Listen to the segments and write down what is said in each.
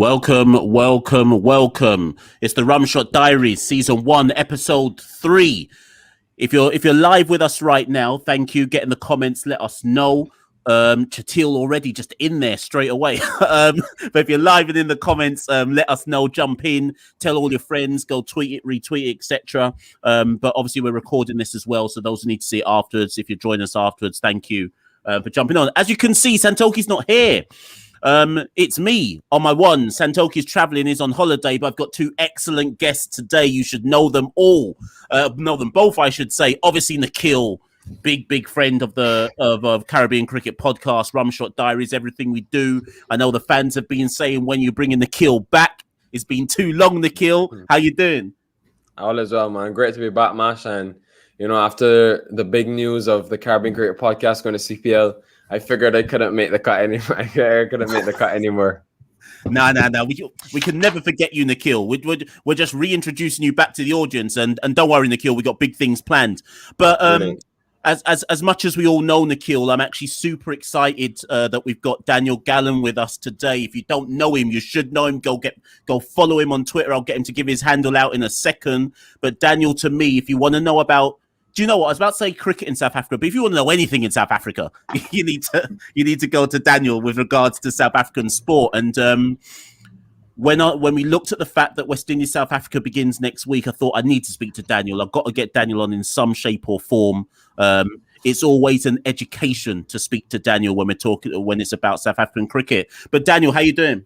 Welcome, welcome, welcome. It's the Rumshot Diaries, Season 1, Episode 3. If you're live with us right now, thank you. Get in the comments, let us know. Chatil already just in there straight away. But if you're live and in the comments, let us know. Jump in, tell all your friends, go tweet it, retweet it, etc. But obviously we're recording this as well, so those who need to see it afterwards, if you join us afterwards, thank you for jumping on. As you can see, Santoki's not here. It's me on my one. Santoki's traveling, is on holiday, but I've got two excellent guests today. You should know them all. Know them both, I should say. Obviously, Nikhil, big friend of the Caribbean Cricket Podcast, Rumshot Diaries, everything we do. I know the fans have been saying when you bring in Nikhil back, it's been too long, Nikhil. How you doing? All is well, man. Great to be back, Mash. And, you know, after the big news of the Caribbean Cricket Podcast going to CPL, I figured I couldn't make the cut anymore. I couldn't make the cut anymore. No. We can never forget you, Nikhil. We're just reintroducing you back to the audience, and don't worry, Nikhil, we got big things planned. But as much as we all know Nikhil, I'm actually super excited that we've got Daniel Gallan with us today. If you don't know him, you should know him. Go follow him on Twitter. I'll get him to give his handle out in a second. But Daniel, to me, if you want to know about, do you know what I was about to say? Cricket in South Africa, but if you want to know anything in South Africa, you need to go to Daniel with regards to South African sport. And when we looked at the fact that West Indies South Africa begins next week, I thought I need to speak to Daniel. I've got to get Daniel on in some shape or form. It's always an education to speak to Daniel when it's about South African cricket. But Daniel, how you doing?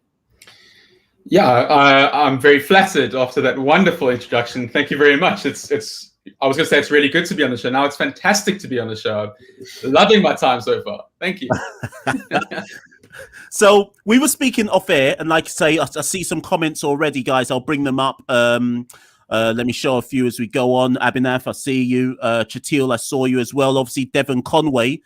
Yeah, I'm very flattered after that wonderful introduction. Thank you very much. I was going to say it's really good to be on the show. Now it's fantastic to be on the show. Loving my time so far. Thank you. So we were speaking off air, and like I say, I see some comments already, guys. I'll bring them up. Let me show a few as we go on. Abhinav, I see you. Chatil, I saw you as well. Obviously, Devon Conway,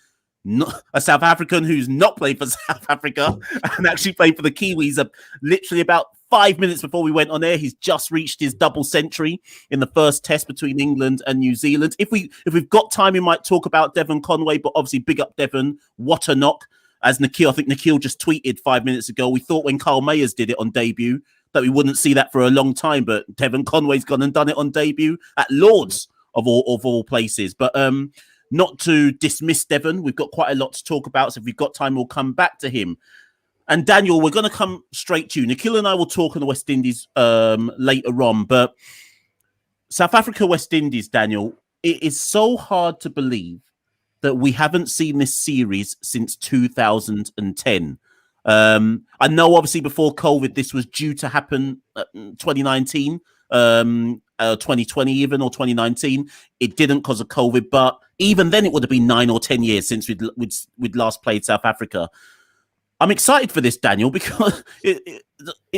a South African who's not played for South Africa and actually played for the Kiwis. Literally about 5 minutes before we went on air, he's just reached his double century in the first test between England and New Zealand. If we've got time, we might talk about Devon Conway, but obviously big up Devon. What a knock. As Nikhil, I think Nikhil just tweeted 5 minutes ago, we thought when Carl Mayers did it on debut that we wouldn't see that for a long time, but Devon Conway's gone and done it on debut at Lords of all places. But not to dismiss Devon, we've got quite a lot to talk about, so if we've got time, we'll come back to him. And Daniel, we're going to come straight to you. Nikhil and I will talk on the West Indies later on, but South Africa, West Indies, Daniel, it is so hard to believe that we haven't seen this series since 2010. I know, obviously, before COVID, this was due to happen 2019, 2020 even, or 2019. It didn't because of COVID, but even then it would have been 9 or 10 years since we'd last played South Africa. I'm excited for this, Daniel, because it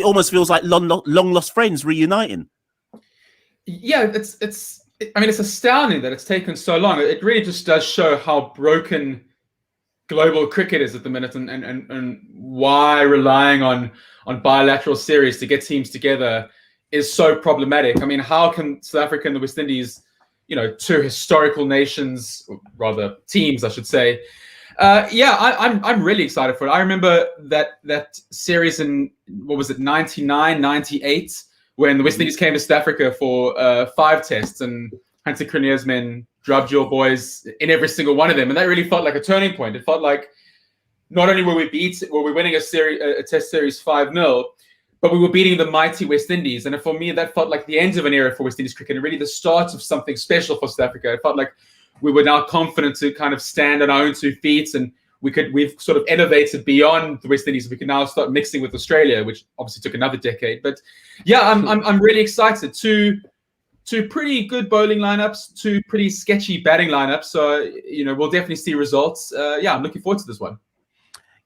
almost feels like long lost friends reuniting. Yeah, it's astounding that it's taken so long. It really just does show how broken global cricket is at the minute, and why relying on bilateral series to get teams together is so problematic. I mean, how can South Africa and the West Indies, two historical nations, or rather teams, I should say. I'm really excited for it. I remember that series in, 99, 98, when the West Indies came to South Africa for 5 tests, and Hansie Cronje's men drubbed your boys in every single one of them, and that really felt like a turning point. It felt like not only were we winning a test series 5-0, but we were beating the mighty West Indies. And for me, that felt like the end of an era for West Indies cricket, and really the start of something special for South Africa. It felt like we were now confident to kind of stand on our own 2 feet, and we've sort of elevated beyond the West Indies. We can now start mixing with Australia, which obviously took another decade. But yeah, I'm really excited. Two pretty good bowling lineups, 2 pretty sketchy batting lineups. So we'll definitely see results. I'm looking forward to this one.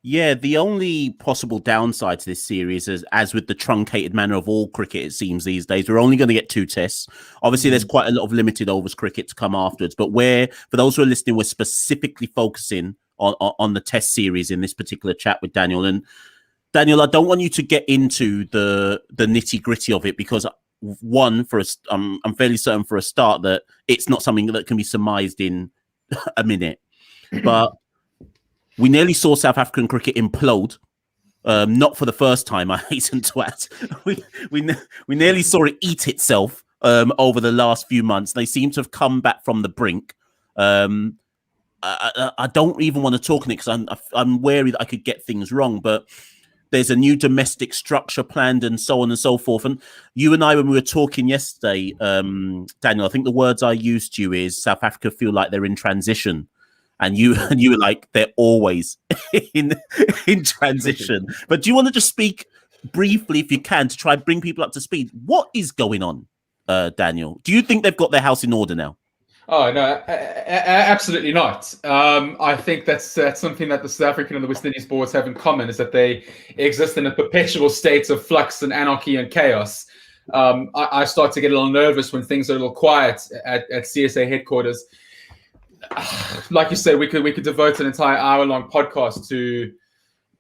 Yeah, the only possible downside to this series is, as with the truncated manner of all cricket, it seems these days, we're only going to get 2 tests. Obviously, there's quite a lot of limited overs cricket to come afterwards. But for those who are listening, we're specifically focusing on the test series in this particular chat with Daniel. And Daniel, I don't want you to get into the nitty gritty of it, because one, I'm fairly certain for a start that it's not something that can be surmised in a minute. But we nearly saw South African cricket implode Not for the first time, I hasten to add. We nearly saw it eat itself over the last few months. They seem to have come back from the brink. I don't even want to talk on it because I'm wary that I could get things wrong, but there's a new domestic structure planned and so on and so forth. And you and I, when we were talking yesterday, Daniel, I think the words I used to you is South Africa feel like they're in transition. And you were like, they're always in transition. But do you want to just speak briefly, if you can, to try and bring people up to speed? What is going on, Daniel? Do you think they've got their house in order now? Oh, no, absolutely not. I think that's something that the South African and the West Indies boards have in common, is that they exist in a perpetual state of flux and anarchy and chaos. I start to get a little nervous when things are a little quiet at CSA headquarters. Like you said, we could devote an entire hour-long podcast to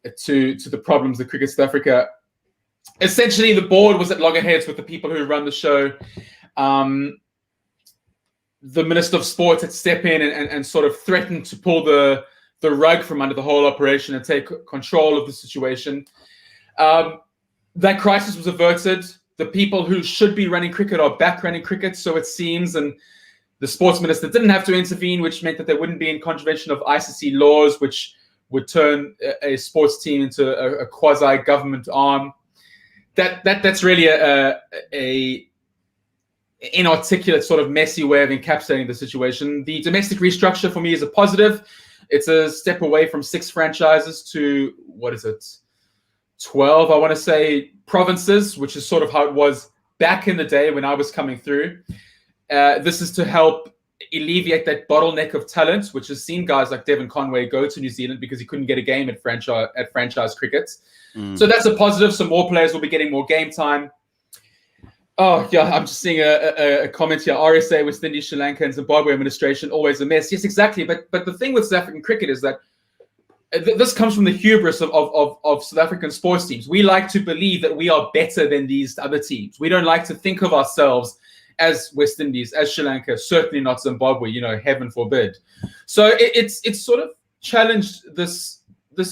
the problems of Cricket South Africa. Essentially, the board was at loggerheads with the people who run the show. The Minister of Sport had stepped in and sort of threatened to pull the rug from under the whole operation and take control of the situation. That crisis was averted. The people who should be running cricket are back running cricket, so it seems, and the sports minister didn't have to intervene, which meant that there wouldn't be in contravention of ICC laws, which would turn a sports team into a quasi-government arm. That's really a inarticulate, sort of messy way of encapsulating the situation. The domestic restructure for me is a positive. It's a step away from 6 franchises to, 12, I want to say, provinces, which is sort of how it was back in the day when I was coming through. This is to help alleviate that bottleneck of talent, which has seen guys like Devon Conway go to New Zealand because he couldn't get a game at franchise cricket. So that's a positive. So more players will be getting more game time. Oh, yeah, I'm just seeing a comment here. RSA, West Indies, Sri Lanka, and Zimbabwe administration, always a mess. Yes, exactly. But the thing with South African cricket is that this comes from the hubris of South African sports teams. We like to believe that we are better than these other teams. We don't like to think of ourselves as West Indies, as Sri Lanka, certainly not Zimbabwe, heaven forbid. So it's sort of challenged this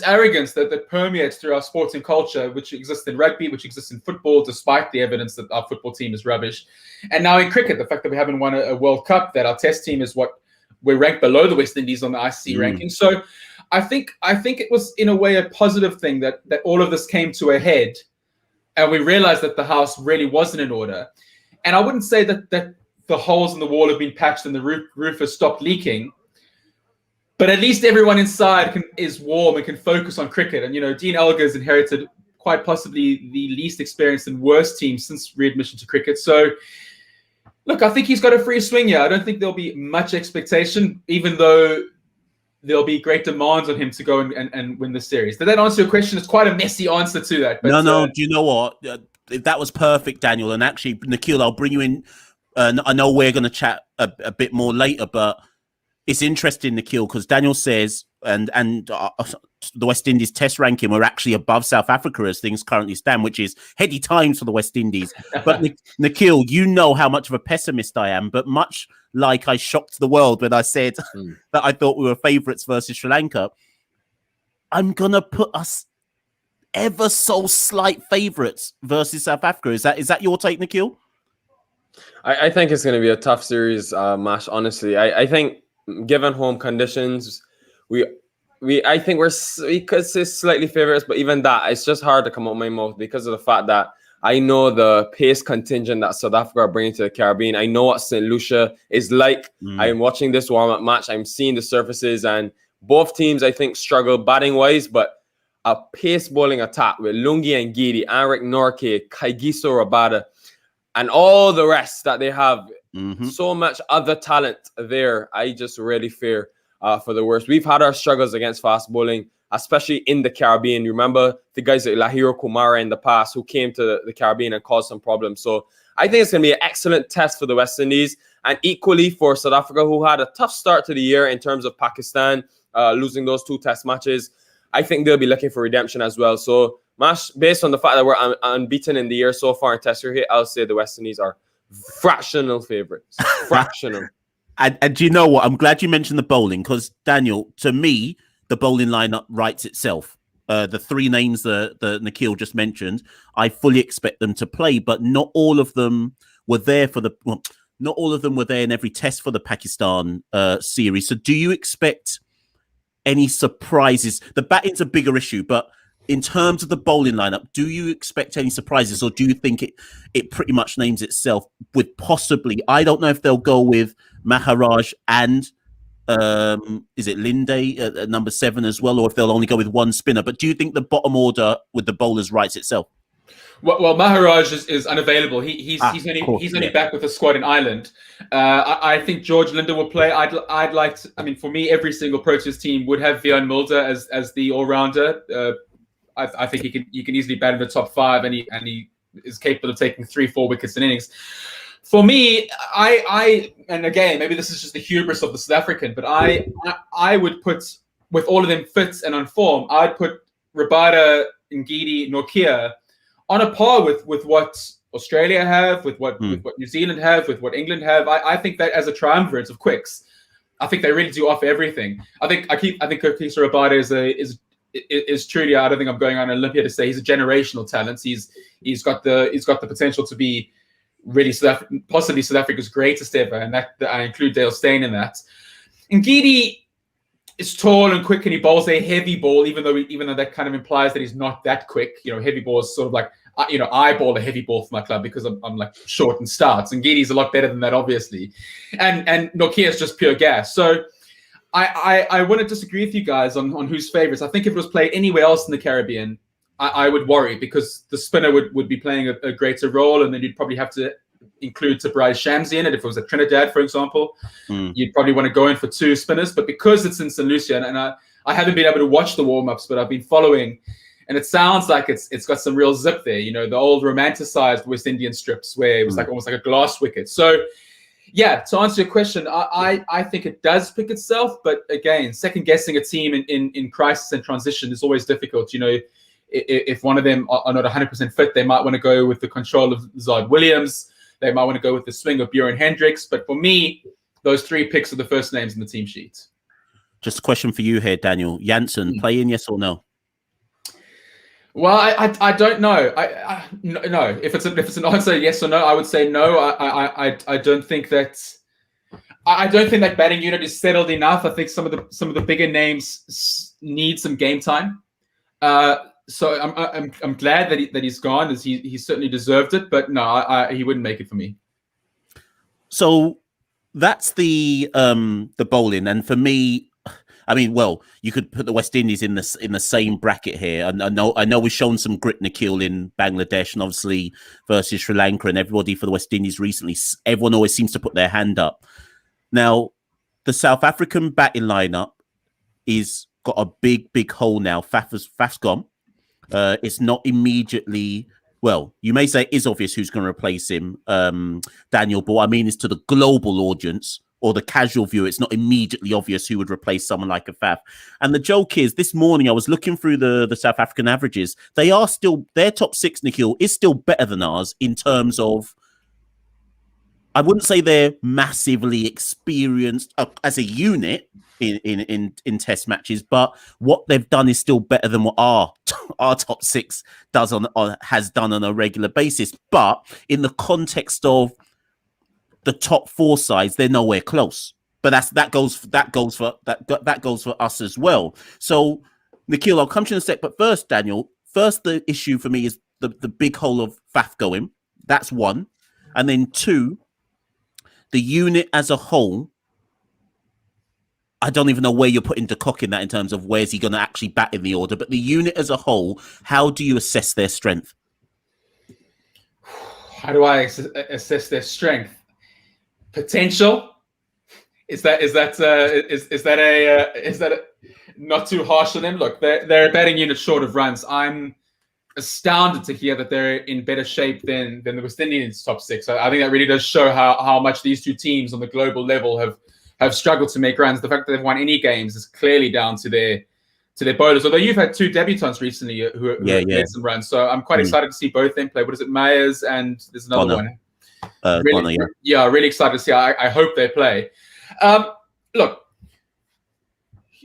arrogance that permeates through our sporting culture, which exists in rugby, which exists in football, despite the evidence that our football team is rubbish. And now in cricket, the fact that we haven't won a World Cup, that our test team is we're ranked below the West Indies on the ICC ranking. So I think it was in a way a positive thing that all of this came to a head, and we realized that the house really wasn't in order. And I wouldn't say that the holes in the wall have been patched and the roof has stopped leaking, but at least everyone inside is warm and can focus on cricket. And, Dean Elgar's inherited quite possibly the least experienced and worst team since readmission to cricket. So, look, I think he's got a free swing here. I don't think there'll be much expectation, even though there'll be great demands on him to go and win the series. Did that answer your question? It's quite a messy answer to that. But, No. Do you know what? That was perfect, Daniel. And actually, Nikhil, I'll bring you in. I know we're going to chat a bit more later, but it's interesting, Nikhil, because Daniel says, and the West Indies test ranking, we're actually above South Africa as things currently stand, which is heady times for the West Indies. But Nikhil, you know how much of a pessimist I am, but much like I shocked the world when I said that I thought we were favourites versus Sri Lanka, I'm going to put us ever so slight favourites versus South Africa. Is that your take, Nikhil? I think it's going to be a tough series, Mash, honestly. I think given home conditions, I think we could say slightly favourites, but even that, it's just hard to come out of my mouth because of the fact that I know the pace contingent that South Africa are bringing to the Caribbean. I know what St. Lucia is like. I'm watching this warm-up match. I'm seeing the surfaces, and both teams, I think, struggle batting-wise, but a pace bowling attack with Lungi and Giri, Anric Norke, Kaigiso Rabada, and all the rest that they have. So much other talent there. I just really fear for the worst. We've had our struggles against fast bowling, especially in the Caribbean. You remember the guys like Lahiro Kumara in the past who came to the Caribbean and caused some problems. So I think it's going to be an excellent test for the West Indies, and equally for South Africa, who had a tough start to the year in terms of Pakistan, losing those 2 test matches. I think they'll be looking for redemption as well. So, Mash, based on the fact that we're unbeaten in the year so far in Test cricket, I'll say the West Indies are fractional favourites. Fractional. And do you know what? I'm glad you mentioned the bowling, because, Daniel, to me, the bowling lineup writes itself. the three names that Nikhil just mentioned, I fully expect them to play, but not all of them were there for not all of them were there in every test for the Pakistan series. So do you expect any surprises? The batting's a bigger issue, but in terms of the bowling lineup, do you expect any surprises, or do you think it pretty much names itself with possibly, I don't know if they'll go with Maharaj and is it Linde at number 7 as well, or if they'll only go with one spinner? But do you think the bottom order with the bowlers writes itself? Well, Maharaj is unavailable. He's only back with the squad in Ireland. I think George Linde will play. I'd like to. I mean, for me, every single Proteas team would have Vian Mulder as the all rounder. I think he can easily bat in the top 5, and he is capable of taking 3-4 wickets in innings. For me, and again, maybe this is just the hubris of the South African, but I would put, with all of them fit and on form, I'd put Rabada, Ngidi, Nokia on a par with what Australia have, with what New Zealand have, with what England have. I think that as a triumvirate of quicks, I think they really do offer everything. I think Kokisa Rabada is truly, I don't think I'm going on Olympia to say he's a generational talent. He's got the potential to be really possibly South Africa's greatest ever, and that I include Dale Steyn in that. Ngidi is tall and quick, and he bowls a heavy ball, even though that kind of implies that he's not that quick. Heavy ball is sort of like, I bowl a heavy ball for my club because I'm like short and starts, and Ngidi's a lot better than that, obviously. And Nokia is just pure gas. So I wouldn't disagree with you guys on who's favorites. I think if it was played anywhere else in the Caribbean, I would worry, because the spinner would be playing a greater role, and then you'd probably have to include Tabraiz Shamsi in it. If it was at Trinidad, for example, you'd probably want to go in for 2 spinners. But because it's in St. Lucia, and I haven't been able to watch the warm-ups, but I've been following, and it sounds like it's got some real zip there. The old romanticized West Indian strips where it was like almost like a glass wicket. So yeah, to answer your question, I think it does pick itself. But again, second guessing a team in crisis and transition is always difficult. If one of them are not 100% fit, they might want to go with the control of Zard Williams. They might want to go with the swing of Bjorn Hendricks. But for me, those 3 picks are the first names in the team sheet. Just a question for you here, Daniel. Janssen, playing, yes or no? Well, I don't know. No. If it's an answer yes or no, I would say no. I don't think that. I don't think that batting unit is settled enough. I think some of the bigger names need some game time. So I'm glad that he's gone, as he certainly deserved it. But no, he wouldn't make it for me. So that's the bowling, and for me, I mean, well, you could put the West Indies in the same bracket here. And I know we've shown some grit, Nikhil, in Bangladesh, and obviously versus Sri Lanka, and everybody for the West Indies recently. Everyone always seems to put their hand up. Now, the South African batting lineup is got a big hole now. Faf's gone. It's not immediately, well, you may say it is obvious who's going to replace him, Daniel, but what I mean is to the global audience or the casual viewer, it's not immediately obvious who would replace someone like a Faf. And the joke is, this morning I was looking through the South African averages. Their top 6, Nikhil, is still better than ours in terms of, I wouldn't say they're massively experienced as a unit in test matches, but what they've done is still better than what our top 6 has done on a regular basis. But in the context of the top 4 sides, they're nowhere close. But that goes for us as well. So, Nikhil, I'll come to you in a sec. But first, Daniel, the issue for me is the big hole of Faf going. That's 1, and then 2. The unit as a whole, I don't even know where you're putting De Kock in that in terms of where's he going to actually bat in the order. But the unit as a whole, how do you assess their strength? How do I assess their strength? Potential. Is that not too harsh on them? Look, they're a batting unit short of runs. I'm astounded to hear that they're in better shape than the West Indians' top 6. I think that really does show how much these 2 teams on the global level have struggled to make runs. The fact that they've won any games is clearly down to their bowlers. Although you've had 2 debutants recently who have made some runs, so I'm quite excited to see both of them play. What is it, Myers and there's another one. Really excited to see. I hope they play. Look,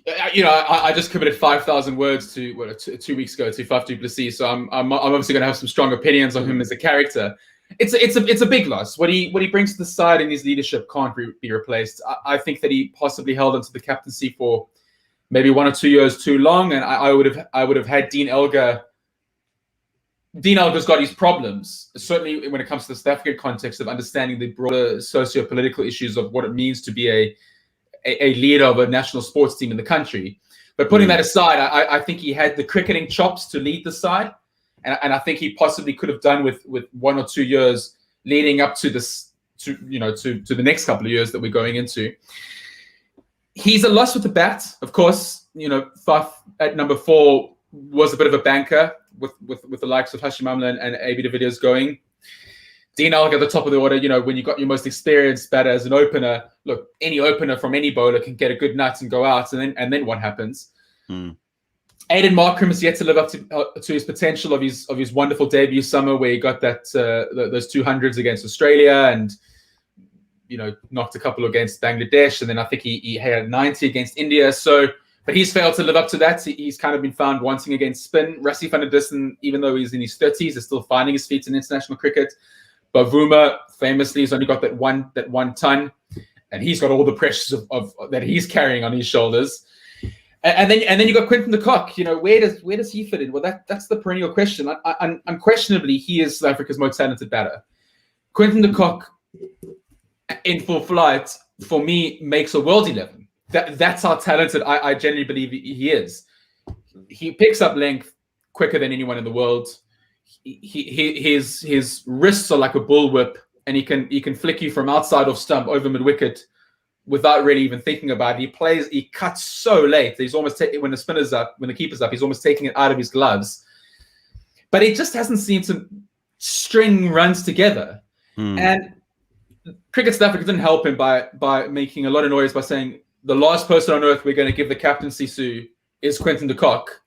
I just committed 5,000 words to 2 weeks ago to Faf du Plessis, so I'm obviously going to have some strong opinions on him as a character. It's a big loss. What he brings to the side in his leadership can't be replaced. I think that he possibly held onto the captaincy for maybe 1 or 2 years too long, and I would have had Dean Elgar. Dean Elgar's got his problems, certainly when it comes to the South African context of understanding the broader socio-political issues of what it means to be a leader of a national sports team in the country. But putting that aside, I think he had the cricketing chops to lead the side. And I think he possibly could have done with 1 or 2 years leading up to this, to the next couple of years that we're going into. He's a loss with the bat, of course. Faf at number 4 was a bit of a banker with the likes of Hashim Amla and AB de Villiers going. Dean Elgar at the top of the order. When you got your most experienced batter as an opener, look, any opener from any bowler can get a good nut and go out, and then what happens? Aiden Markram has yet to live up to his potential of his wonderful debut summer, where he got those 200s against Australia and knocked a couple against Bangladesh, and then I think he had a 90 against India. But he's failed to live up to that. He's kind of been found wanting against spin. Rassie van der Dussen, even though he's in his 30s, is still finding his feet in international cricket. Bavuma famously has only got that one ton, and he's got all the pressures of that he's carrying on his shoulders. And then you got Quinton de Kock. Where does he fit in? Well, that's the perennial question. Unquestionably, he is South Africa's most talented batter. Quinton de Kock, in full flight, for me, makes a world 11. That's how talented I genuinely believe he is. He picks up length quicker than anyone in the world. His wrists are like a bullwhip, and he can flick you from outside off stump over mid wicket without really even thinking about it. He cuts so late that he's almost when the keeper's up, he's almost taking it out of his gloves. But he just hasn't seemed to string runs together. And Cricket South Africa didn't help him by making a lot of noise by saying the last person on earth we're going to give the captaincy to is Quinton de Kock,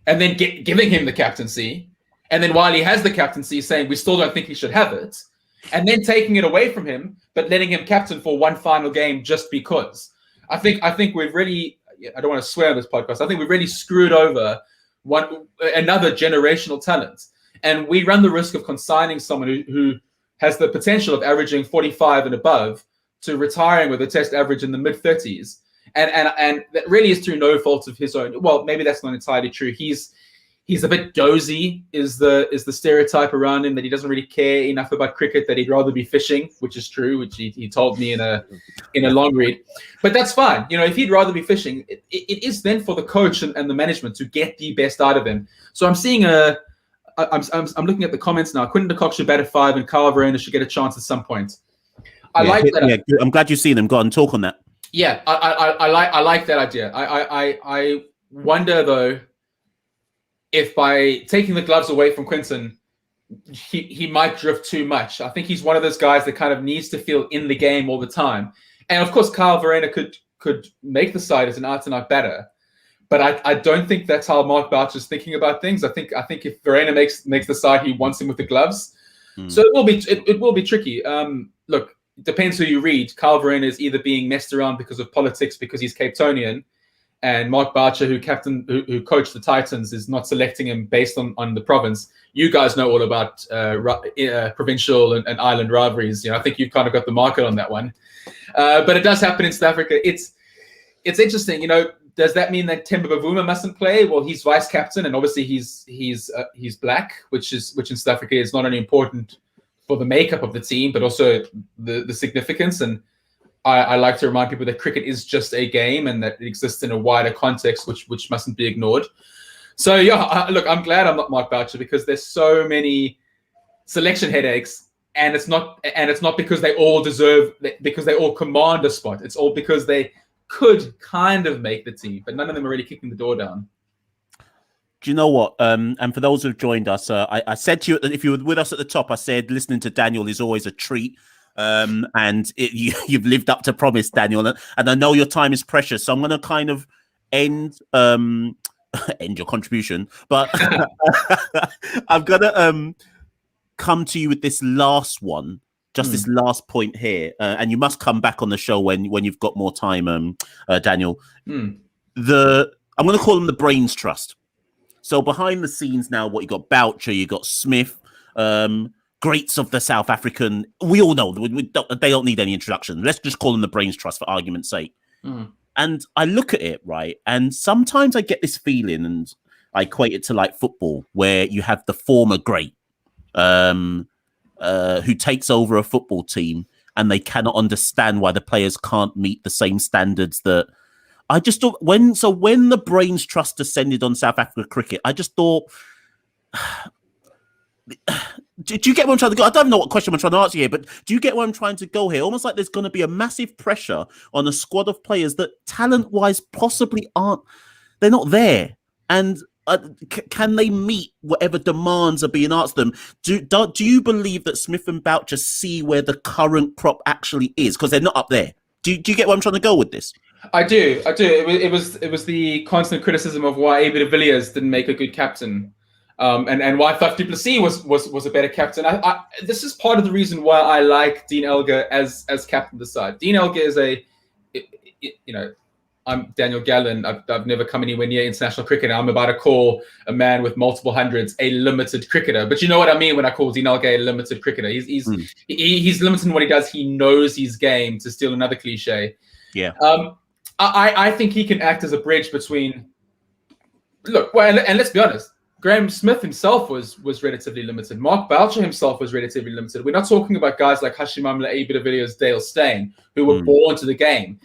and then giving him the captaincy, and then while he has the captaincy, saying we still don't think he should have it, and then taking it away from him, but letting him captain for one final game just because. I think we've really, I don't want to swear on this podcast, I think we've really screwed over another generational talent. And we run the risk of consigning someone who has the potential of averaging 45 and above to retiring with a test average in the mid-30s. And that really is through no fault of his own. Well, maybe that's not entirely true. He's a bit dozy is the stereotype around him, that he doesn't really care enough about cricket, that he'd rather be fishing, which is true, which he told me in a long read. But that's fine. If he'd rather be fishing, it is then for the coach and the management to get the best out of him. So I'm seeing I'm looking at the comments now. Quinton de Kock should bat at 5 and Kyle Verreynne should get a chance at some point. I like that. Yeah, I'm glad you've seen them. Go on and talk on that. Yeah, I like that idea. I wonder though, if by taking the gloves away from Quinton, he might drift too much. I think he's one of those guys that kind of needs to feel in the game all the time. And of course, Kyle Verreynne could make the side as an out-and-out batter. But I don't think that's how Mark Boucher's thinking about things. I think if Verreynne makes the side, he wants him with the gloves. So it will be tricky. Look, it depends who you read. Kyle Verreynne is either being messed around because of politics, because he's Cape Townian, and Mark Boucher, who coached the Titans, is not selecting him based on the province. You guys know all about provincial and island rivalries. I think you've kind of got the market on that one. But it does happen in South Africa. It's interesting. Does that mean that Themba Bavuma mustn't play? Well, he's vice captain, and obviously he's black, which in South Africa is not only important for the makeup of the team, but also the significance. And I like to remind people that cricket is just a game, and that it exists in a wider context, which mustn't be ignored. So yeah, look, I'm glad I'm not Mark Boucher, because there's so many selection headaches, and it's not because they all because they all command a spot. It's all because they could kind of make the team, but none of them are really kicking the door down. Do you know what? And for those who've joined us, I said to you, if you were with us at the top, I said listening to Daniel is always a treat. And you've lived up to promise, Daniel. And I know your time is precious, so I'm going to kind of end your contribution. But I'm going to come to you with this last one, just this last point here. And you must come back on the show when you've got more time, Daniel. I'm going to call them the Brains Trust. So behind the scenes now, what you got Boucher, you got Smith, greats of the South African. We all know they don't need any introduction. Let's just call them the Brains Trust for argument's sake. And I look at it, right, and sometimes I get this feeling, and I equate it to like football, where you have the former great who takes over a football team, and they cannot understand why the players can't meet the same standards that. I just thought when the Brains Trust descended on South Africa cricket, I just thought, do you get where I'm trying to go? I don't know what question I'm trying to answer here, but do you get where I'm trying to go here? Almost like there's going to be a massive pressure on a squad of players that talent-wise possibly they're not there. And can they meet whatever demands are being asked them? Do you believe that Smith and Boucher see where the current crop actually is? Because they're not up there. Do you get where I'm trying to go with this? I do. It was the constant criticism of why AB de Villiers didn't make a good captain, and why Faf du Plessis was a better captain. This is part of the reason why I like Dean Elgar as captain of the side. Dean Elgar is I'm Daniel Gallan. I've never come anywhere near international cricket. I'm about to call a man with multiple hundreds a limited cricketer. But you know what I mean when I call Dean Elgar a limited cricketer. He's limited in what he does. He knows his game, to steal another cliche. Yeah. I think he can act as a bridge between. Look, well, and let's be honest. Graham Smith himself was relatively limited. Mark Boucher himself was relatively limited. We're not talking about guys like Hashim Amla, AB de Villiers, Dale Steyn, who were born to the game.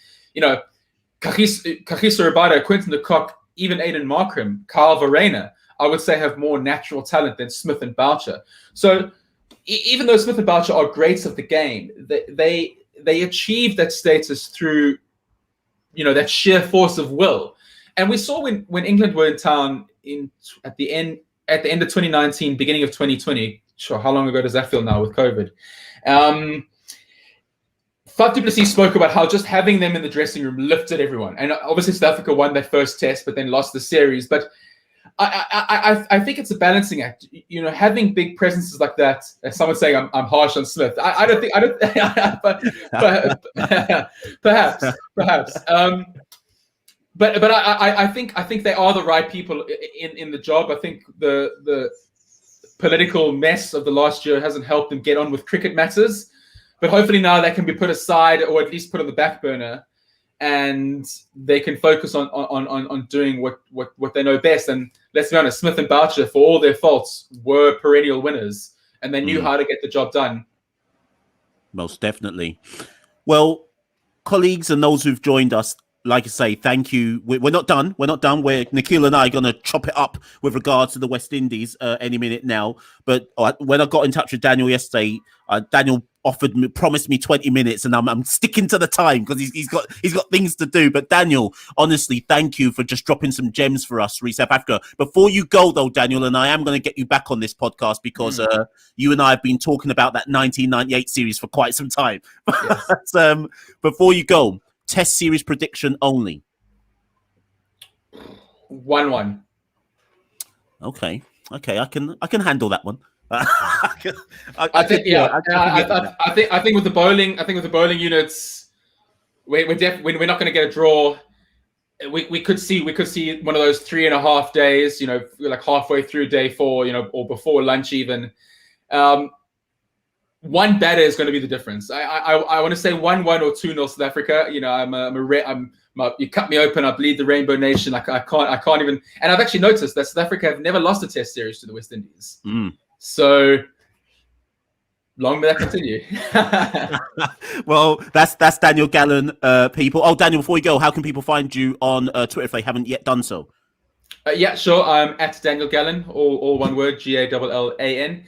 Kagiso Rabada, Quinton de Kock, even Aidan Markram, Kyle Verreynne, I would say have more natural talent than Smith and Boucher. So even though Smith and Boucher are greats of the game, they achieved that status through, that sheer force of will. And we saw when England were in town at the end of 2019, beginning of 2020. Sure, how long ago does that feel now with COVID? Faf du Plessis spoke about how just having them in the dressing room lifted everyone. And obviously South Africa won their first test, but then lost the series. But I think it's a balancing act. Having big presences like that. Someone saying I'm harsh on Smith. I don't think. But perhaps. But I think they are the right people in the job. I think the political mess of the last year hasn't helped them get on with cricket matters. But hopefully now they can be put aside, or at least put on the back burner, and they can focus on doing what they know best. And let's be honest, Smith and Boucher, for all their faults, were perennial winners, and they knew how to get the job done. Most definitely. Well, colleagues and those who've joined us, like I say, thank you. We're not done. We're not done. Nikhil and I are going to chop it up with regards to the West Indies any minute now. But when I got in touch with Daniel yesterday, Daniel promised me 20 minutes, and I'm sticking to the time because he's got things to do. But Daniel, honestly, thank you for just dropping some gems for us, South Africa. Before you go, though, Daniel, and I am going to get you back on this podcast because you and I have been talking about that 1998 series for quite some time. Yes. But, before you go, Test series prediction only. 1-1. Okay, I can handle that one. I think with the bowling units, we're not going to get a draw. We could see one of those 3.5 days, like halfway through day 4, or before lunch even. One batter is going to be the difference. I want to say 1-1 or 2-0 South Africa. You cut me open, I bleed the Rainbow Nation. I can't even. And I've actually noticed that South Africa have never lost a Test series to the West Indies. So long may that continue. Well, that's Daniel Gallan, people. Oh, Daniel, before we go, how can people find you on Twitter if they haven't yet done so? Yeah, sure. I'm at Daniel Gallan, all one word, Gallan.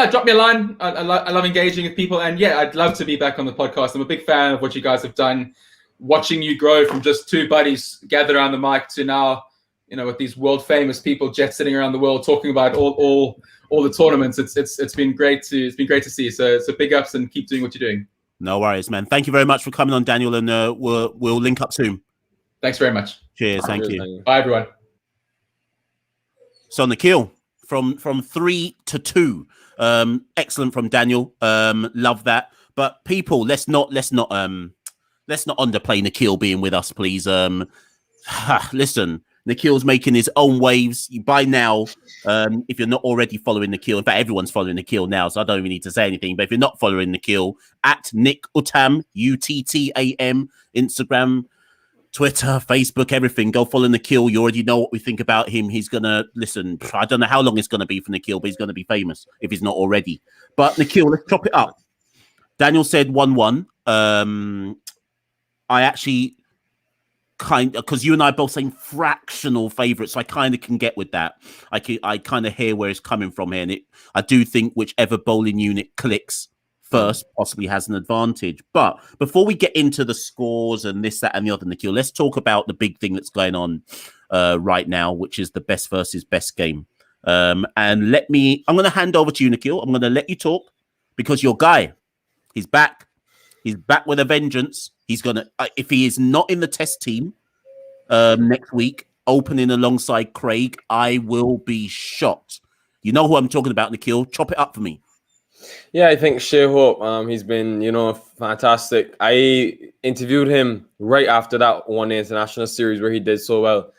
Drop me a line. I love engaging with people, and I'd love to be back on the podcast. I'm a big fan of what you guys have done, watching you grow from just two buddies gathered around the mic to now, with these world famous people jet setting around the world talking about all the tournaments. It's been great to see. So big ups and keep doing what you're doing. No worries, man. Thank you very much for coming on, Daniel, and we'll link up soon. Thanks very much. Cheers. Thank you. Bye, everyone. So Nikhil, from 3 to 2, excellent from Daniel. Love that. But people, let's not underplay Nikhil being with us, please. Listen, Nikhil's making his own waves. By now, if you're not already following Nikhil, in fact, everyone's following Nikhil now, so I don't even need to say anything. But if you're not following Nikhil, at Nick Uttam, Uttam, Instagram, Twitter, Facebook, everything, go follow Nikhil. You already know what we think about him. He's going to, listen, I don't know how long it's going to be for Nikhil, but he's going to be famous if he's not already. But Nikhil, let's chop it up. Daniel said 1-1. I actually because you and I are both saying fractional favourites, so I kind of can get with that. I kind of hear where it's coming from here, and I do think whichever bowling unit clicks first possibly has an advantage. But before we get into the scores and this, that, and the other, Nikhil, let's talk about the big thing that's going on right now, which is the best versus best game. And I'm going to hand over to you, Nikhil. I'm going to let you talk because your guy, he's back. He's back with a vengeance. He's going to, if he is not in the test team next week, opening alongside Craig, I will be shocked. You know who I'm talking about, Nikhil. Chop it up for me. Yeah, I think Shea Hope, he's been, fantastic. I interviewed him right after that one international series where he did so well.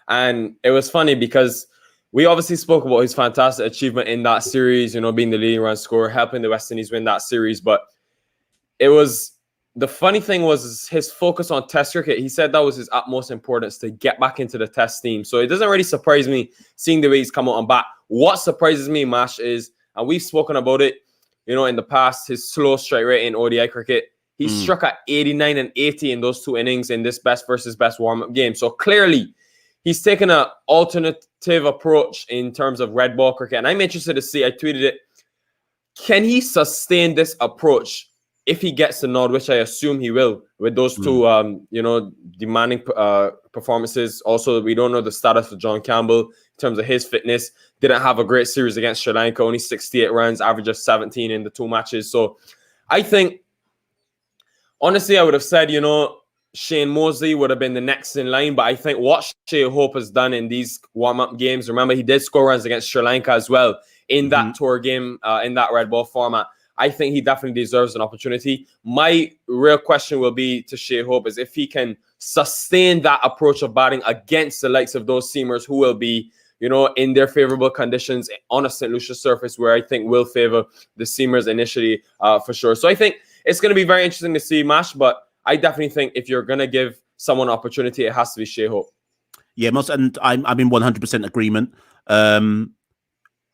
And it was funny because we obviously spoke about his fantastic achievement in that series, being the leading run scorer, helping the West Indies win that series. But the funny thing was his focus on test cricket. He said that was his utmost importance to get back into the test team. So it doesn't really surprise me seeing the way he's come out and back. What surprises me, Mash, is, and we've spoken about it, in the past, his slow strike rate in ODI cricket. He struck at 89 and 80 in those two innings in this best versus best warm-up game. So clearly, he's taken an alternative approach in terms of red ball cricket. And I'm interested to see, I tweeted it, can he sustain this approach if he gets the nod, which I assume he will, with those two, demanding performances. Also, we don't know the status of John Campbell in terms of his fitness. Didn't have a great series against Sri Lanka, only 68 runs, average of 17 in the two matches. So I think, honestly, I would have said, Shane Mosley would have been the next in line. But I think what Shea Hope has done in these warm-up games, remember, he did score runs against Sri Lanka as well in that tour game, in that red ball format. I think he definitely deserves an opportunity. My real question will be to Shea Hope is if he can sustain that approach of batting against the likes of those seamers who will be, in their favorable conditions on a St. Lucia surface where I think will favor the seamers initially for sure. So I think it's going to be very interesting to see, Mash, but I definitely think if you're going to give someone an opportunity, it has to be Shea Hope. Yeah, and I'm in 100% agreement.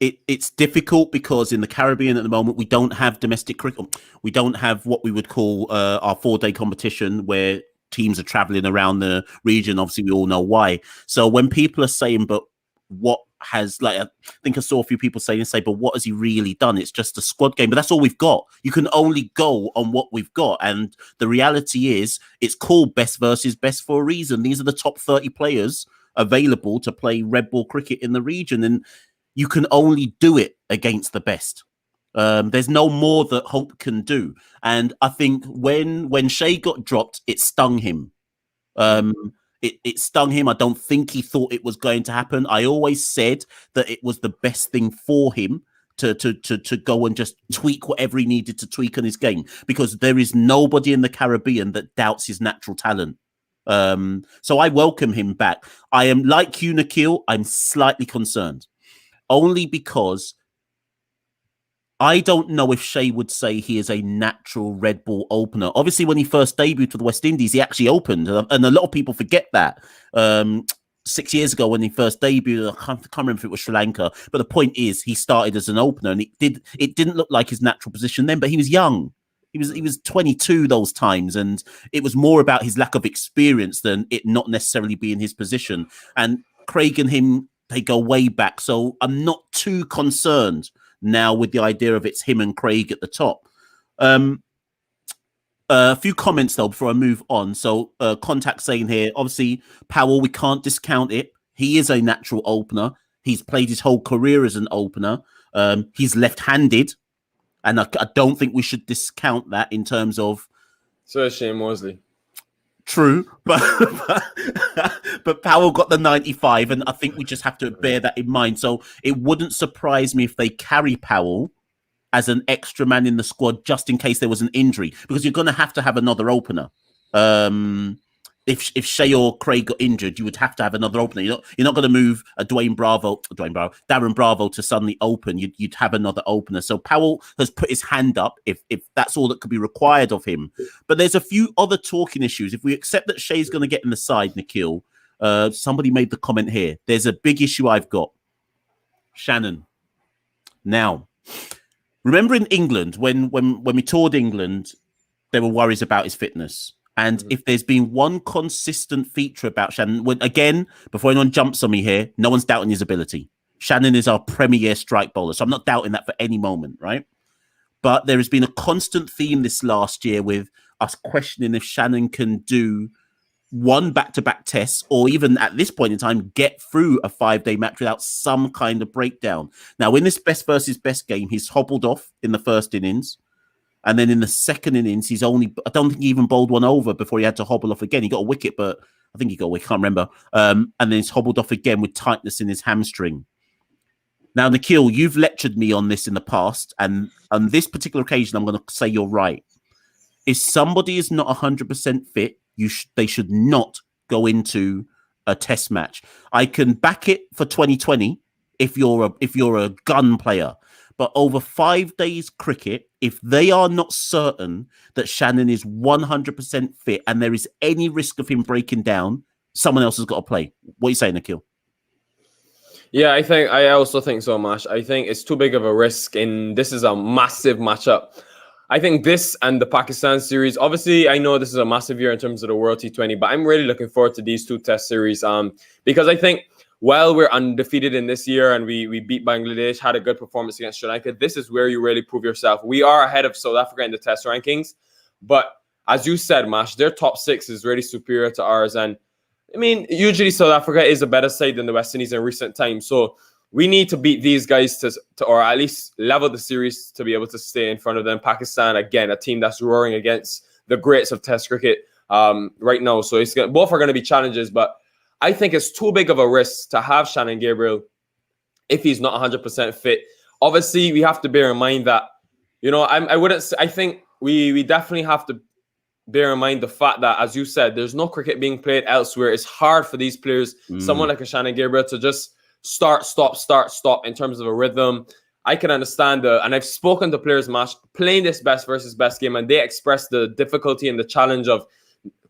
It's difficult because in the Caribbean at the moment, we don't have domestic cricket. We don't have what we would call our 4-day competition where teams are traveling around the region. Obviously, we all know why. So when people are saying, but what has, I think I saw a few people say, but what has he really done? It's just a squad game, but that's all we've got. You can only go on what we've got. And the reality is it's called best versus best for a reason. These are the top 30 players available to play red ball cricket in the region. And you can only do it against the best. There's no more that Hope can do. And I think when Shea got dropped, it stung him. It stung him. I don't think he thought it was going to happen. I always said that it was the best thing for him to go and just tweak whatever he needed to tweak on his game, because there is nobody in the Caribbean that doubts his natural talent. So I welcome him back. I am like you, Nikhil. I'm slightly concerned. Only because I don't know if Shea would say he is a natural red ball opener. Obviously, when he first debuted for the West Indies, he actually opened. And a lot of people forget that. 6 years ago when he first debuted, I can't remember if it was Sri Lanka. But the point is, he started as an opener. And it didn't look like his natural position then, but he was young. He was 22 those times. And it was more about his lack of experience than it not necessarily being his position. And Craig and him, they go way back. So I'm not too concerned now with the idea of it's him and Craig at the top. A few comments, though, before I move on. So Contact saying here, obviously, Powell, we can't discount it. He is a natural opener. He's played his whole career as an opener. He's left-handed. And I don't think we should discount that in terms of... So is Shane Mosley. True, but Powell got the 95, and I think we just have to bear that in mind. So it wouldn't surprise me if they carry Powell as an extra man in the squad just in case there was an injury, because you're going to have another opener. if Shea or Craig got injured, you would have to have another opener. You're not going to move a Darren Bravo to suddenly open. You'd have another opener. So Powell has put his hand up if that's all that could be required of him. But there's a few other talking issues. If we accept that Shea's going to get in the side, Nikhil, somebody made the comment here. There's a big issue I've got. Shannon. Now, remember in England when we toured England, there were worries about his fitness. And if there's been one consistent feature about Shannon, again, before anyone jumps on me here, no one's doubting his ability. Shannon is our premier strike bowler, so I'm not doubting that for any moment, right? But there has been a constant theme this last year with us questioning if Shannon can do one back-to-back tests or even at this point in time, get through a 5-day match without some kind of breakdown. Now, in this best versus best game, he's hobbled off in the first innings. And then in the second innings, I don't think he even bowled one over before he had to hobble off again. He got a wicket, but I think he got a wicket, can't remember. And then he's hobbled off again with tightness in his hamstring. Now, Nikhil, you've lectured me on this in the past. And on this particular occasion, I'm going to say you're right. If somebody is not 100% fit, they should not go into a test match. I can back it for 2020 if you're a gun player. But over 5 days cricket, if they are not certain that Shannon is 100% fit and there is any risk of him breaking down, someone else has got to play. What are you saying, Nikhil? Yeah, I also think so, Mash. I think it's too big of a risk, and this is a massive matchup. I think this and the Pakistan series, obviously, I know this is a massive year in terms of the World T20, but I'm really looking forward to these two test series because I think while we're undefeated in this year and we beat Bangladesh, had a good performance against Sri Lanka, this is where you really prove yourself. We are ahead of South Africa in the test rankings, but as you said, Mash, their top 6 is really superior to ours. And I mean, usually South Africa is a better side than the West Indies in recent times. So we need to beat these guys to or at least level the series to be able to stay in front of them. Pakistan, again, a team that's roaring against the greats of Test cricket right now. So both are going to be challenges, but I think it's too big of a risk to have Shannon Gabriel if he's not 100% fit. Obviously, we have to bear in mind that, I think we definitely have to bear in mind the fact that, as you said, there's no cricket being played elsewhere. It's hard for these players, someone like a Shannon Gabriel, to just start, stop in terms of a rhythm. I can understand and I've spoken to players, Mash, playing this best versus best game, and they express the difficulty and the challenge of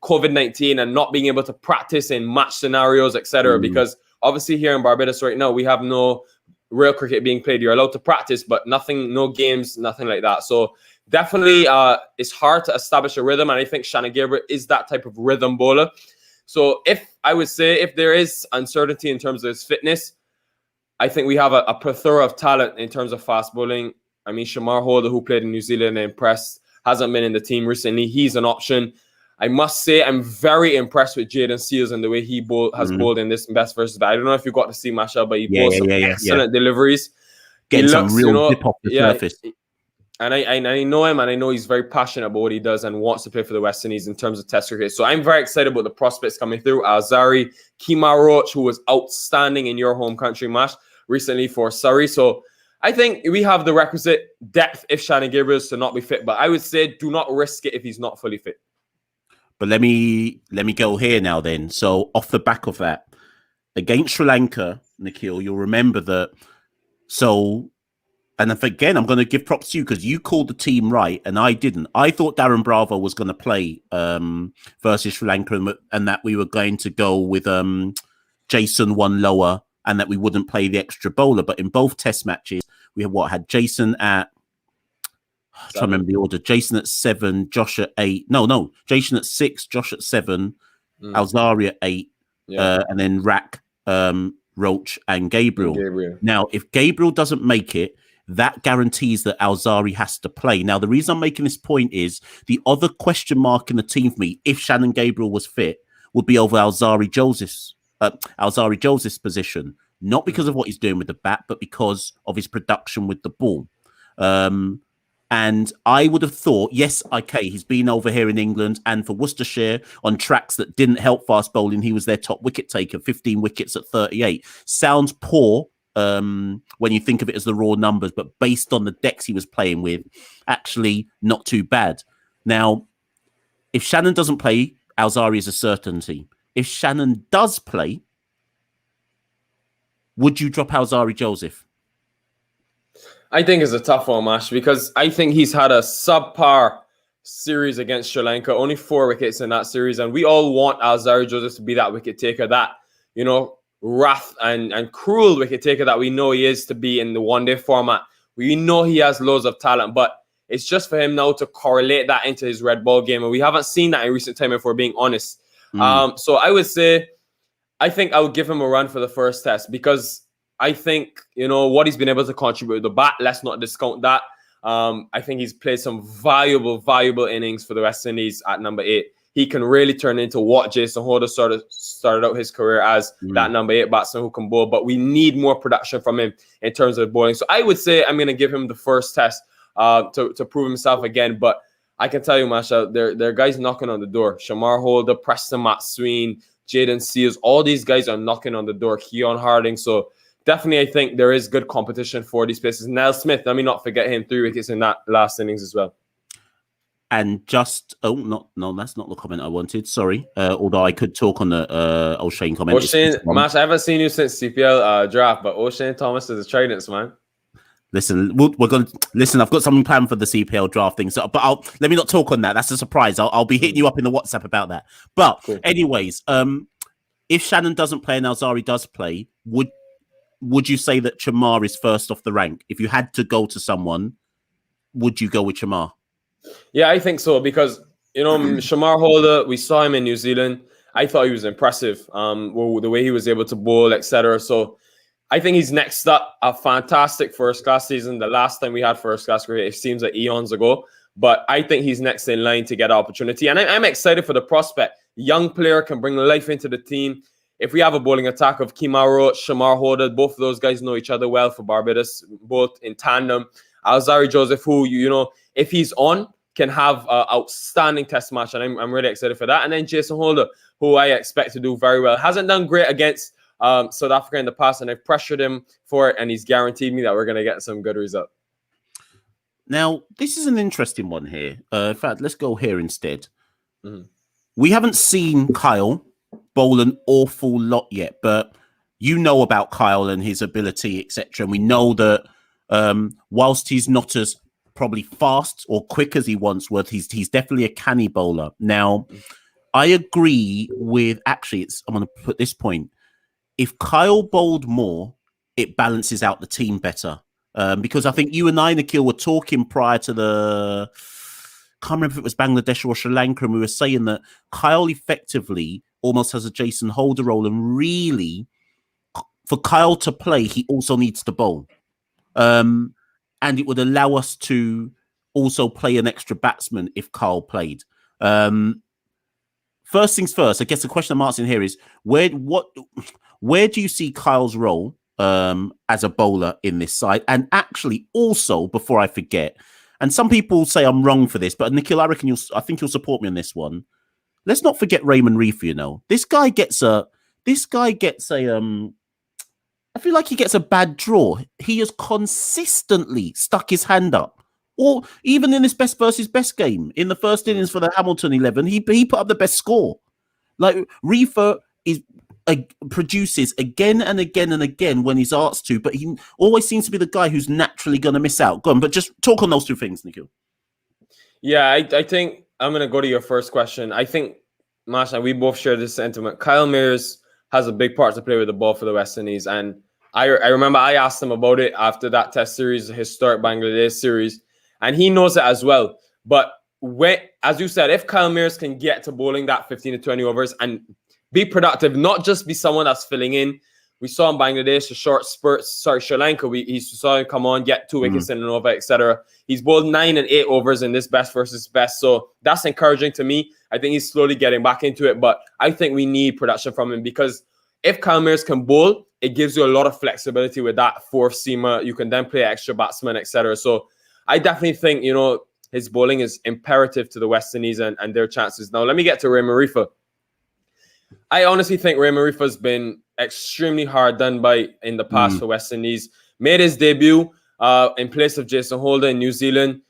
COVID-19 and not being able to practice in match scenarios, etc. Because obviously here in Barbados right now, we have no real cricket being played. You're allowed to practice, but nothing, no games, nothing like that. So definitely it's hard to establish a rhythm, and I think Shannon Gabriel is that type of rhythm bowler. So if there is uncertainty in terms of his fitness, I think we have a plethora of talent in terms of fast bowling. I mean, Shamar Holder, who played in New Zealand and impressed, hasn't been in the team recently. He's an option. I must say, I'm very impressed with Jaden Seals and the way he has bowled in this best versus best. I don't know if you got to see Masha, but he bowled some excellent deliveries. Getting some real dip off the surface. And I know him, and I know he's very passionate about what he does and wants to play for the West Indies in terms of Test cricket. So I'm very excited about the prospects coming through. Alzari, Kemar Roach, who was outstanding in your home country, Mash, recently for Surrey. So I think we have the requisite depth if Shannon Gabriel is to not be fit. But I would say do not risk it if he's not fully fit. But let me go here now then. So off the back of that, against Sri Lanka, Nikhil, you'll remember that. So, and if again, I'm going to give props to you because you called the team right and I didn't. I thought Darren Bravo was going to play versus Sri Lanka and that we were going to go with Jason one lower and that we wouldn't play the extra bowler. But in both test matches, we had Jason at, I'm trying to remember the order. Jason at 7, Josh at 8. No. Jason at 6, Josh at 7, Alzari at 8, and then Rack, Roach, and Gabriel. Now, if Gabriel doesn't make it, that guarantees that Alzari has to play. Now, the reason I'm making this point is the other question mark in the team for me, if Shannon Gabriel was fit, would be over Alzari Joseph's position. Not because of what he's doing with the bat, but because of his production with the ball. And I would have thought, yes, okay, he's been over here in England and for Worcestershire on tracks that didn't help fast bowling. He was their top wicket taker, 15 wickets at 38. Sounds poor when you think of it as the raw numbers, but based on the decks he was playing with, actually not too bad. Now, if Shannon doesn't play Alzari is a certainty. If Shannon does play, would you drop Alzari Joseph? I think it's a tough one, Mash, because I think he's had a subpar series against Sri Lanka, only 4 wickets in that series, and we all want Alzari Joseph to be that wicket taker, that, you know, wrath and cruel wicket taker that we know he is to be in the one-day format. We know he has loads of talent, but it's just for him now to correlate that into his red ball game, and we haven't seen that in recent time, if we're being honest. So I would say, I think I would give him a run for the first test, because I think, you know, what he's been able to contribute with the bat, let's not discount that. I think he's played some valuable innings for the West Indies at number 8. He can really turn into what Jason Holder started out his career as, that number 8 batsman who can bowl. But we need more production from him in terms of bowling. So I would say I'm going to give him the first test to prove himself again. But I can tell you, Masha, there are guys knocking on the door. Shamar Holder, Preston Matsween, Jaden Seals, all these guys are knocking on the door. Keon Harding. So definitely, I think there is good competition for these places. Nell Smith, let me not forget him, 3 wickets in that last innings as well. And just no, that's not the comment I wanted. Sorry, although I could talk on the O'Shane comment. O'Shane, Mash, I haven't seen you since CPL draft, but O'Shane Thomas is a trident, man. Listen, we're going to listen. I've got something planned for the CPL drafting, so but let me not talk on that. That's a surprise. I'll be hitting you up in the WhatsApp about that. But anyways, if Shannon doesn't play and Alzari does play, would you say that Chamar is first off the rank? If you had to go to someone, would you go with Chamar? Yeah, I think so, because, you know, Shamar Holder, we saw him in New Zealand. I thought he was impressive, the way he was able to bowl, etc. So I think he's next up. A fantastic first-class season. The last time we had first-class cricket, it seems like eons ago. But I think he's next in line to get an opportunity. And I'm excited for the prospect. Young player can bring life into the team. If we have a bowling attack of Kimaro, Shamar Holder, both of those guys know each other well for Barbados, both in tandem. Alzari Joseph, who, you know, if he's on, can have an outstanding test match, and I'm really excited for that. And then Jason Holder, who I expect to do very well. Hasn't done great against South Africa in the past, and I've pressured him for it, and he's guaranteed me that we're going to get some good results. Now, this is an interesting one here. In fact, let's go here instead. We haven't seen Kyle bowl an awful lot yet, but you know about Kyle and his ability, etc. And we know that whilst he's not as probably fast or quick as he once was, he's definitely a canny bowler. Now, I agree with, actually, I'm going to put this point. If Kyle bowled more, it balances out the team better. Because I think you and I, Nikhil, were talking prior to the, can't remember if it was Bangladesh or Sri Lanka, and we were saying that Kyle effectively almost has a Jason Holder role, and really, for Kyle to play, he also needs to bowl. And it would allow us to also play an extra batsman if Kyle played. First things first, I guess the question I'm asking here is, where do you see Kyle's role as a bowler in this side? And actually, also, before I forget, and some people say I'm wrong for this, but Nikhil, I think you'll support me on this one. Let's not forget Raymond Reefer, you know. This guy gets a I feel like he gets a bad draw. He has consistently stuck his hand up. Or even in his best versus best game, in the first innings for the Hamilton 11, he put up the best score. Like, Reefer produces again and again and again when he's asked to, but he always seems to be the guy who's naturally going to miss out. Go on, but just talk on those two things, Nikhil. Yeah, I think I'm going to go to your first question. I think, Masha, we both share this sentiment. Kyle Mears has a big part to play with the ball for the West Indies. And I remember I asked him about it after that test series, the historic Bangladesh series, and he knows it as well. But as you said, if Kyle Mears can get to bowling that 15 to 20 overs and be productive, not just be someone that's filling in. We saw in Bangladesh, the short spurts, Sri Lanka, he saw him come on, get 2 wickets in an over, etc. He's bowled 9 and 8 overs in this best versus best. So that's encouraging to me. I think he's slowly getting back into it, but I think we need production from him, because if Kyle Mears can bowl, it gives you a lot of flexibility with that fourth seamer. You can then play extra batsman, etc. So I definitely think, you know, his bowling is imperative to the West Indies and their chances. Now, let me get to Raymond Reefer. I honestly think Raymond Reefer has been extremely hard done by in the past for West Indies. Made his debut in place of Jason Holder in New Zealand.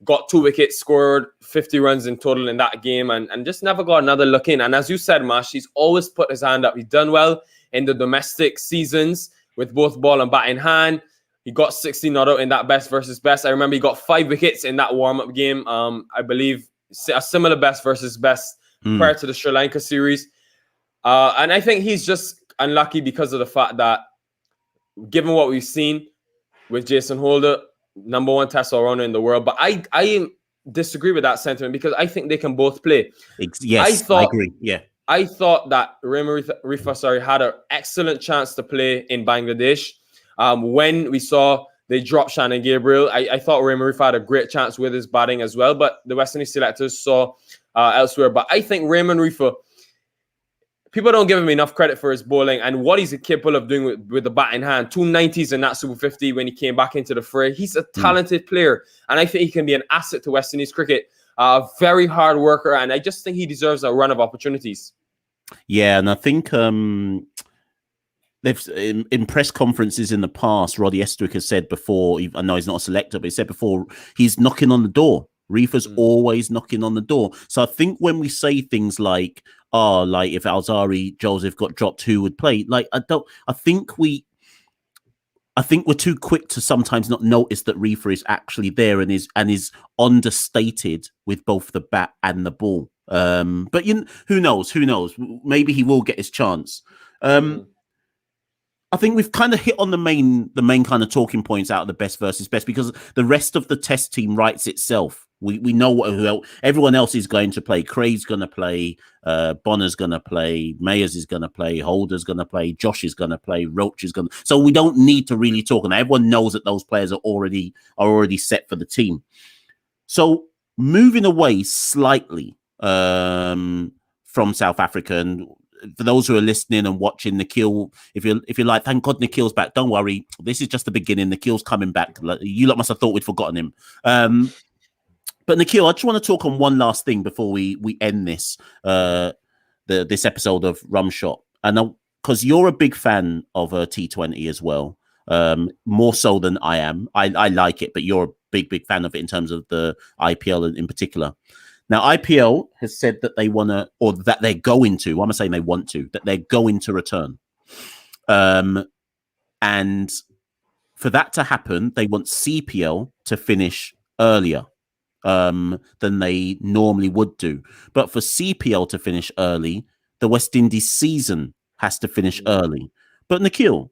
got 2 wickets, scored 50 runs in total in that game, and just never got another look in. And as you said, Mash, he's always put his hand up. He's done well in the domestic seasons with both ball and bat in hand. He got 60 not out in that best versus best. I remember he got 5 wickets in that warm-up game. I believe a similar best versus best prior to the Sri Lanka series. And I think he's just unlucky because of the fact that, given what we've seen with Jason Holder, #1 test all-rounder in the world. But I disagree with that sentiment because I think they can both play. Yes, I agree. Yeah. I thought that Raymond Rifa had an excellent chance to play in Bangladesh. When we saw they dropped Shannon Gabriel, I thought Raymond Rifa had a great chance with his batting as well. But the West Indies selectors saw elsewhere. But I think Raymond Rifa, people don't give him enough credit for his bowling and what he's capable of doing with the bat in hand. 290s in that Super 50 when he came back into the fray. He's a talented player, and I think he can be an asset to West Indies cricket. Very hard worker, and I just think he deserves a run of opportunities. Yeah, and I think they've in press conferences in the past, Roddy Estwick has said before, I know he's not a selector, but he said before, he's knocking on the door. Rifa's always knocking on the door. So I think when we say things like, like if Alzari Joseph got dropped, who would play? Like, I think we're too quick to sometimes not notice that Rifa is actually there and is understated with both the bat and the ball. But who knows? Who knows? Maybe he will get his chance. I think we've kind of hit on the main kind of talking points out of the best versus best, because the rest of the test team writes itself. We know who else, everyone else is going to play. Craig's going to play. Bonner's going to play. Mayers is going to play. Holder's going to play. Josh is going to play. Roach is going to. So we don't need to really talk. And everyone knows that those players are already set for the team. So moving away slightly from South Africa, and for those who are listening and watching, Nikhil, if you're like, thank God Nikhil's back, don't worry, this is just the beginning. Nikhil's coming back. You lot must have thought we'd forgotten him. But Nikhil, I just want to talk on one last thing before we end this this episode of Rum Shot. And because you're a big fan of T20 as well, more so than I am. I like it, but you're a big fan of it in terms of the IPL in particular. Now, IPL has said that they want to, or that they're going to, I'm not saying they want to, that they're going to return. And for that to happen, they want CPL to finish earlier than they normally would do. But for CPL to finish early, the West Indies season has to finish early. But Nikhil,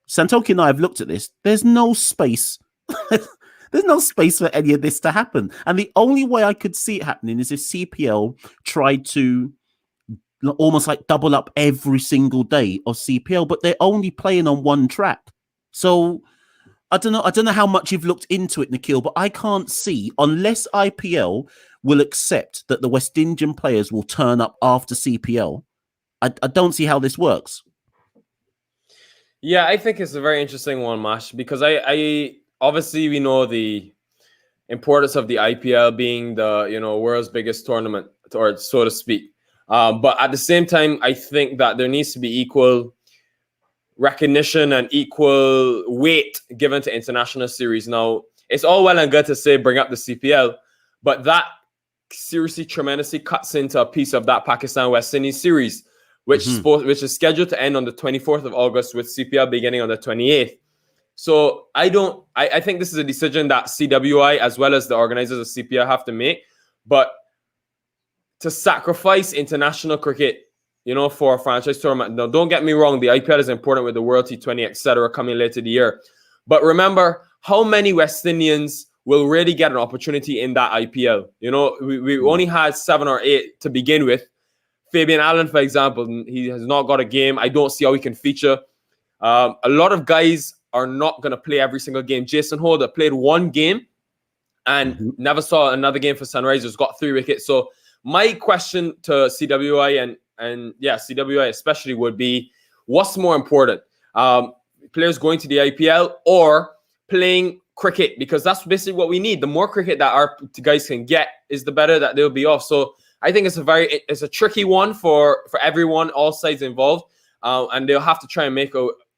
Santoki and I have looked at this. There's no space. There's no space for any of this to happen. And the only way I could see it happening is if CPL tried to almost like double up every single day of CPL, but they're only playing on one track. So I don't know how much you've looked into it, Nikhil, but I can't see, unless IPL will accept that the West Indian players will turn up after CPL, I don't see how this works. Yeah, I think it's a very interesting one, Mash, because I obviously we know the importance of the IPL being the world's biggest tournament, or so to speak. But at the same time, I think that there needs to be equal recognition and equal weight given to international series. Now, it's all well and good to say bring up the CPL, but that seriously tremendously cuts into a piece of that Pakistan West Indies series, which is scheduled to end on the 24th of August, with CPL beginning on the 28th. So I think this is a decision that CWI as well as the organizers of CPL have to make. But to sacrifice international cricket, for a franchise tournament. Now, don't get me wrong, the IPL is important with the World T20, etc., coming later the year. But remember, how many West Indians will really get an opportunity in that IPL? We only had 7 or 8 to begin with. Fabian Allen, for example, he has not got a game. I don't see how he can feature. A lot of guys are not going to play every single game. Jason Holder played 1 game and never saw another game for Sunrisers, got 3 wickets. So my question to CWI and CWI especially would be, what's more important? Players going to the IPL or playing cricket? Because that's basically what we need. The more cricket that our guys can get is the better that they'll be off. So I think it's a tricky one for everyone, all sides involved. And they'll have to try and make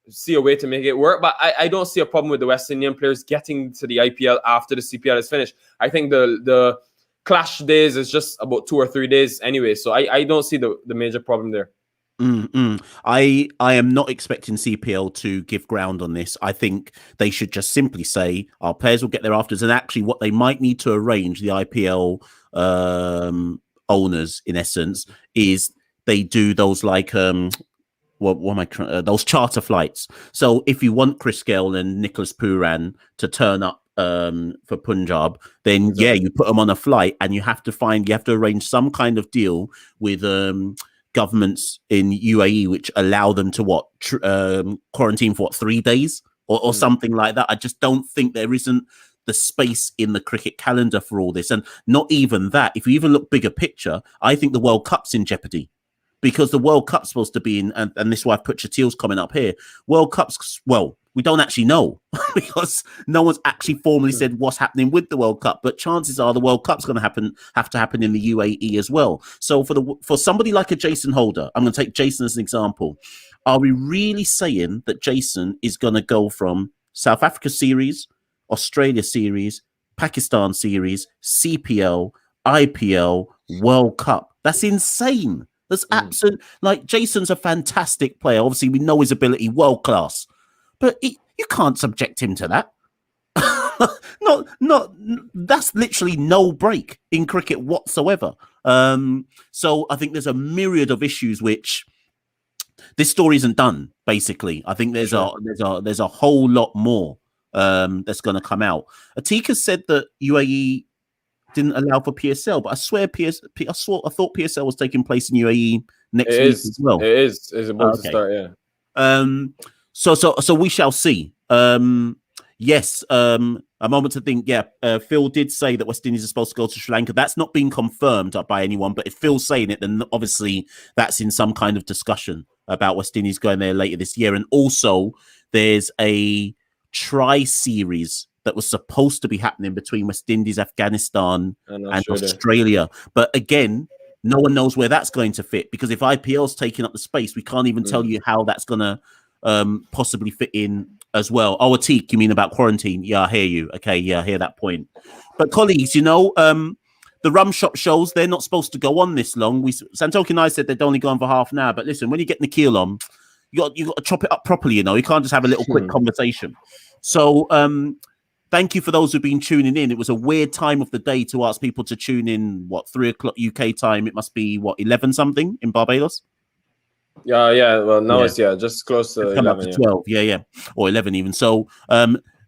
see a way to make it work. But I don't see a problem with the West Indian players getting to the IPL after the CPL is finished. I think the clash days is just about 2 or 3 days anyway. So I don't see the major problem there. I am not expecting CPL to give ground on this. I think they should just simply say our players will get their afters, and actually what they might need to arrange, the IPL owners in essence, is they do those like those charter flights. So if you want Chris Gale and Nicholas Pooran to turn up for Punjab, then yeah, you put them on a flight, and you have to arrange some kind of deal with governments in UAE which allow them to quarantine for 3 days or something like that. I just don't think there isn't the space in the cricket calendar for all this. And not even that, if you even look bigger picture, I think the World Cup's in jeopardy, because the World Cup's supposed to be in, and this is why I've put Chatil's comment up here. World Cup's, well, we don't actually know because no one's actually formally said what's happening with the World Cup. But chances are the World Cup's going to have to happen in the UAE as well. So for somebody like a Jason Holder, I'm going to take Jason as an example. Are we really saying that Jason is going to go from South Africa series, Australia series, Pakistan series, CPL, IPL, World Cup? That's insane. That's absolute. Like, Jason's a fantastic player. Obviously, we know his ability, world class. But you can't subject him to that. Not. That's literally no break in cricket whatsoever. So I think there's a myriad of issues which this story isn't done. Basically, I think there's a whole lot more that's going to come out. Atika said that UAE didn't allow for PSL, but I swear I thought PSL was taking place in UAE next week as well. It is. It's about to start. Yeah. So we shall see. Yes. A moment to think. Yeah. Phil did say that West Indies are supposed to go to Sri Lanka. That's not been confirmed by anyone, but if Phil's saying it, then obviously that's in some kind of discussion about West Indies going there later this year. And also there's a tri-series that was supposed to be happening between West Indies, Afghanistan, and Australia. But again, no one knows where that's going to fit, because if IPL's taking up the space, we can't even tell you how that's going to possibly fit in as well. Oh, Atik, you mean about quarantine? Yeah, I hear you. Okay, yeah, I hear that point. But colleagues, the rum shop shows, they're not supposed to go on this long. Santoki and I said they'd only go on for half an hour. But listen, when you get Nikhil on, you got to chop it up properly, You can't just have a little quick conversation. So thank you for those who've been tuning in. It was a weird time of the day to ask people to tune in. 3 o'clock UK time? It must be 11 something in Barbados. Yeah. Well, now it's just close to 11, up to 12. Yeah, or 11 even. So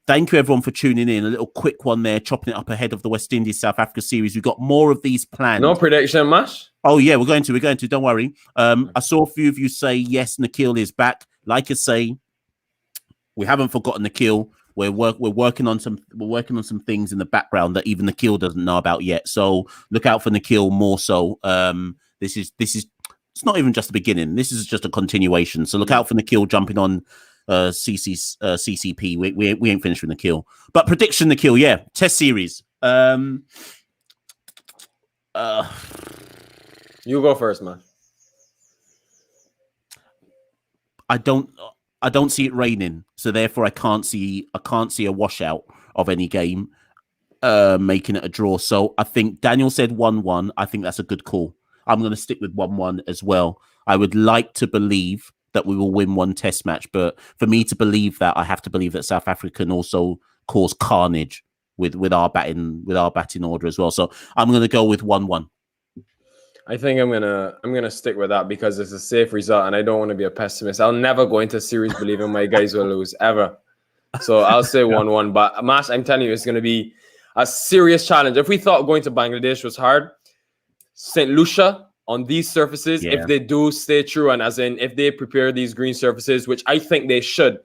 thank you everyone for tuning in. A little quick one there, chopping it up ahead of the West Indies South Africa series. We've got more of these planned. No prediction, Mash? Oh yeah, we're going to. Don't worry. I saw a few of you say yes, Nikhil is back. Like I say, we haven't forgotten Nikhil. We're working on some things in the background that even Nikhil doesn't know about yet. So look out for Nikhil more so. This is it's not even just the beginning. This is just a continuation. So look out for Nikhil jumping on CCP. We ain't finished with Nikhil. But prediction, Nikhil, yeah. Test series. You go first, man. I don't see it raining, so therefore I can't see a washout of any game making it a draw. So I think Daniel said 1-1. I think that's a good call. I'm going to stick with 1-1 as well. I would like to believe that we will win one test match, but for me to believe that, I have to believe that South Africa can also cause carnage with our batting order as well. So I'm going to go with 1-1. I think I'm gonna stick with that because it's a safe result, and I don't want to be a pessimist. I'll never go into a series believing my guys will lose ever. So I'll say 1-1. But Mash, I'm telling you, it's gonna be a serious challenge. If we thought going to Bangladesh was hard, St. Lucia on these surfaces, if they do stay true, and as in if they prepare these green surfaces, which I think they should,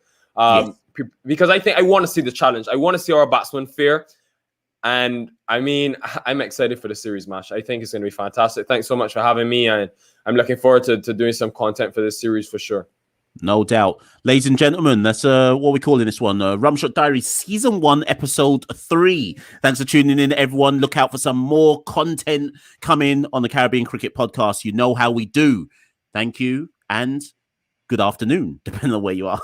because I want to see the challenge. I want to see our batsmen fare. And I mean, I'm excited for the series, Mash. I think it's going to be fantastic. Thanks so much for having me. And I'm looking forward to doing some content for this series for sure. No doubt. Ladies and gentlemen, that's what we're calling this one. Rumshot Diaries Season 1, Episode 3. Thanks for tuning in, everyone. Look out for some more content coming on the Caribbean Cricket Podcast. You know how we do. Thank you and good afternoon, depending on where you are.